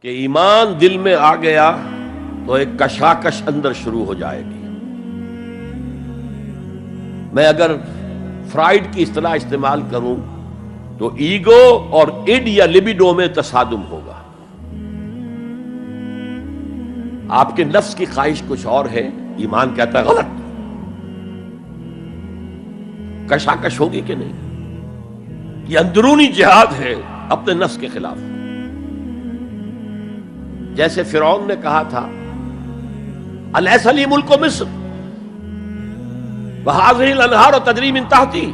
کہ ایمان دل میں آ گیا تو ایک کشاکش اندر شروع ہو جائے گی. میں اگر فرائڈ کی اصطلاح استعمال کروں تو ایگو اور اڈ یا لبیڈو میں تصادم ہوگا. آپ کے نفس کی خواہش کچھ اور ہے، ایمان کہتا ہے غلط. کشاکش ہوگی کہ نہیں؟ یہ اندرونی جہاد ہے اپنے نفس کے خلاف. جیسے فرعون نے کہا تھا الیس لی ملک مصر وہذہ الانہار تجری من تحتی،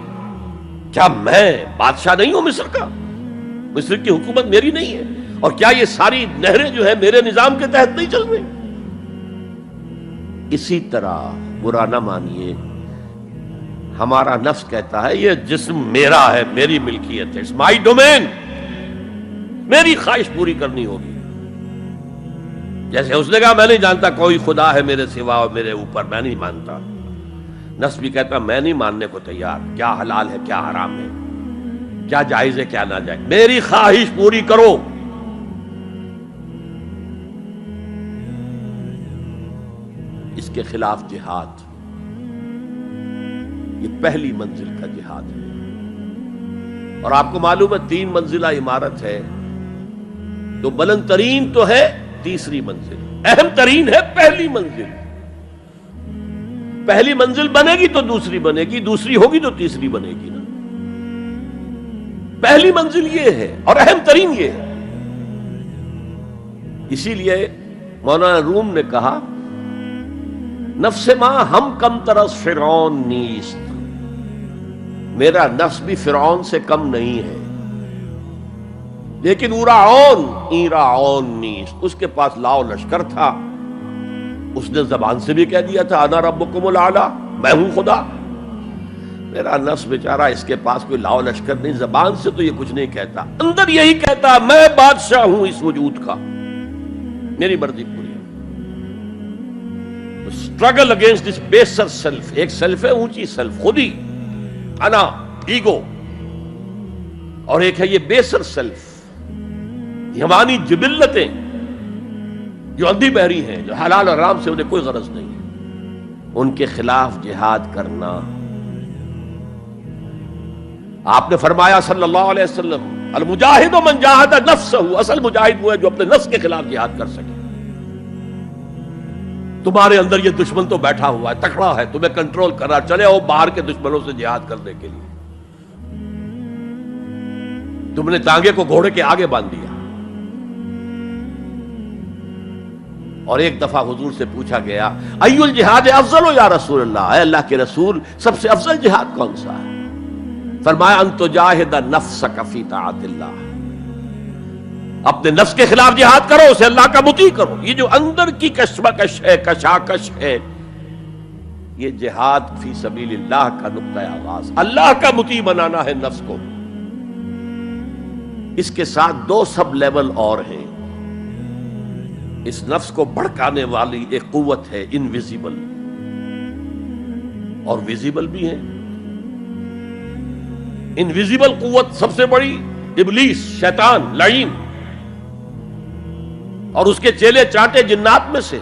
کیا میں بادشاہ نہیں ہوں مصر کا؟ مصر کی حکومت میری نہیں ہے؟ اور کیا یہ ساری نہریں جو ہے میرے نظام کے تحت نہیں چل رہی؟ اسی طرح برا نہ مانیے، ہمارا نفس کہتا ہے یہ جسم میرا ہے، میری ملکیت ہے، اٹس مائی ڈومین، میری خواہش پوری کرنی ہوگی. جیسے اس نے کہا میں نہیں جانتا کوئی خدا ہے میرے سوا اور میرے اوپر، میں نہیں مانتا. نفس بھی کہتا میں نہیں ماننے کو تیار، کیا حلال ہے کیا حرام ہے، کیا جائز ہے کیا ناجائز، میری خواہش پوری کرو. اس کے خلاف جہاد، یہ پہلی منزل کا جہاد ہے. اور آپ کو معلوم ہے 3 منزلہ عمارت ہے، تو بلند ترین تو ہے تیسری منزل، اہم ترین ہے پہلی منزل. پہلی منزل بنے گی تو دوسری بنے گی، دوسری ہوگی تو تیسری بنے گی نا. پہلی منزل یہ ہے اور اہم ترین یہ ہے. اسی لیے مولانا روم نے کہا نفس ماں ہم کم ترس فرعون نیست، میرا نفس بھی فرعون سے کم نہیں ہے، لیکن ایراعون نیست، اس کے پاس لاؤ لشکر تھا. اس نے زبان سے بھی کہہ دیا تھا انا ربکم الاعلی، میں ہوں خدا. میرا نفس بیچارہ اس کے پاس کوئی لاؤ لشکر نہیں، زبان سے تو یہ کچھ نہیں کہتا، اندر یہی کہتا میں بادشاہ ہوں اس وجود کا، میری مرضی پوری. اسٹرگل اگینسٹ دس بیسر سیلف، ایک سیلف ہے اونچی سیلف، خودی، انا، ایگو، اور ایک ہے یہ بیسر سیلف، ہمانی جبلتیں جو اندھی بہری ہیں، جو حلال اور حرام سے انہیں کوئی غرض نہیں ہے، ان کے خلاف جہاد کرنا. آپ نے فرمایا صلی اللہ علیہ وسلم المجاہد من جاہد نفسہ، اصل مجاہد وہ ہے جو اپنے نفس کے خلاف جہاد کر سکے. تمہارے اندر یہ دشمن تو بیٹھا ہوا ہے، تکڑا ہے، تمہیں کنٹرول کر رہا، چلے آؤ باہر کے دشمنوں سے جہاد کرنے کے لیے. تم نے ٹانگے کو گھوڑے کے آگے باندھ دیا. اور ایک دفعہ حضور سے پوچھا گیا ای الجہاد افضل یا رسول اللہ، اے اللہ کے رسول سب سے افضل جہاد کون سا ہے؟ فرمایا ان تجاہد نفسک فی طاعت اللہ، اپنے نفس کے خلاف جہاد کرو، اسے اللہ کا مطیع کرو. یہ جو اندر کی کشمکش ہے، کشاکش ہے، یہ جہاد فی سبیل اللہ کا نقطہ آغاز، اللہ کا مطیع بنانا ہے نفس کو. اس کے ساتھ 2 سب لیول اور ہیں. اس نفس کو بھڑکانے والی ایک قوت ہے انویزیبل، اور ویزیبل بھی ہے. انویزیبل قوت سب سے بڑی ابلیس، شیطان لعین، اور اس کے چیلے چاٹے جنات میں سے.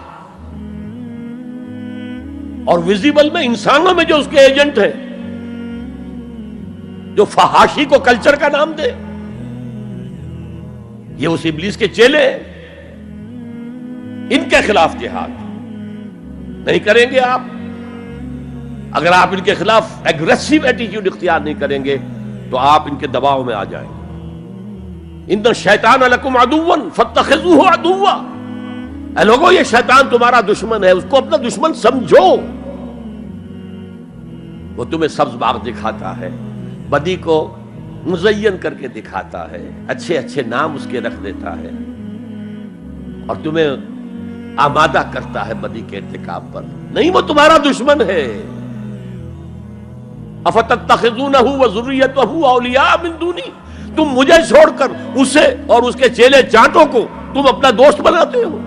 اور ویزیبل میں انسانوں میں جو اس کے ایجنٹ ہیں، جو فحاشی کو کلچر کا نام دے، یہ اس ابلیس کے چیلے ہیں. ان کے خلاف جہاد نہیں کریں گے آپ. اگر آپ ان کے خلاف ایگریسو ایٹیٹیوڈ اختیار نہیں کریں گے تو آپ ان کے دباؤ میں آ جائیں گے. ان الشیطان لکم عدو فاتخذوہ عدوا، اے لوگو یہ شیطان تمہارا دشمن ہے، اس کو اپنا دشمن سمجھو. وہ تمہیں سبز باغ دکھاتا ہے، بدی کو مزین کر کے دکھاتا ہے، اچھے اچھے نام اس کے رکھ دیتا ہے، اور تمہیں آمادہ کرتا ہے بدی کے ارتکاب پر. نہیں، وہ تمہارا دشمن ہے. افتتخذونہ وذریتہ اولیاء من دونی، تم مجھے چھوڑ کر اسے اور اس کے چیلے چانٹوں کو تم اپنا دوست بناتے ہو.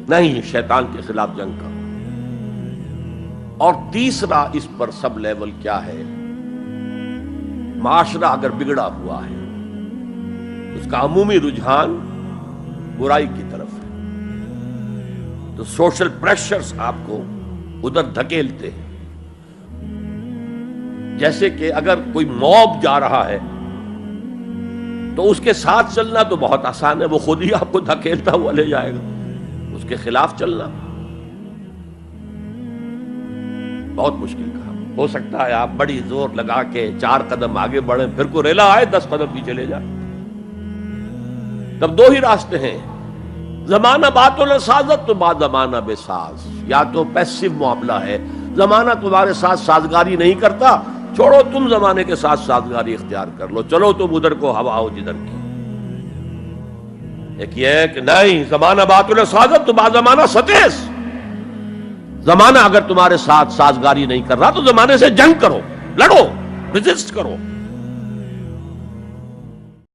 نہیں، شیطان کے خلاف جنگ کرو. اور تیسرا اس پر سب لیول کیا ہے؟ معاشرہ اگر بگڑا ہوا ہے، اس کا عمومی رجحان برائی کی طرف ہے، تو سوشل پریشرز آپ کو ادھر دھکیلتے ہیں۔ جیسے کہ اگر کوئی موب جا رہا ہے تو اس کے ساتھ چلنا تو بہت آسان ہے، وہ خود ہی آپ کو دھکیلتا ہوا لے جائے گا۔ اس کے خلاف چلنا بہت مشکل کام۔ ہو سکتا ہے آپ بڑی زور لگا کے 4 قدم آگے بڑھیں، پھر کوئی ریلا آئے 10 قدم پیچھے لے جائے۔ تب 2 ہی راستے ہیں، زمانہ بات و سازت تو بعد زمانہ بے ساز۔ یا تو پیسو معاملہ ہے، زمانہ تمہارے ساتھ سازگاری نہیں کرتا، چھوڑو تم زمانے کے ساتھ سازگاری اختیار کر لو، چلو تم ادھر کو ہوا ہو جدھر کی۔ ایک یہ ہے کہ نہیں، زمانہ بات و سازت تو بعد زمانہ ستیس۔ زمانہ اگر تمہارے ساتھ سازگاری نہیں کر رہا تو زمانے سے جنگ کرو، لڑو، ریزسٹ کرو۔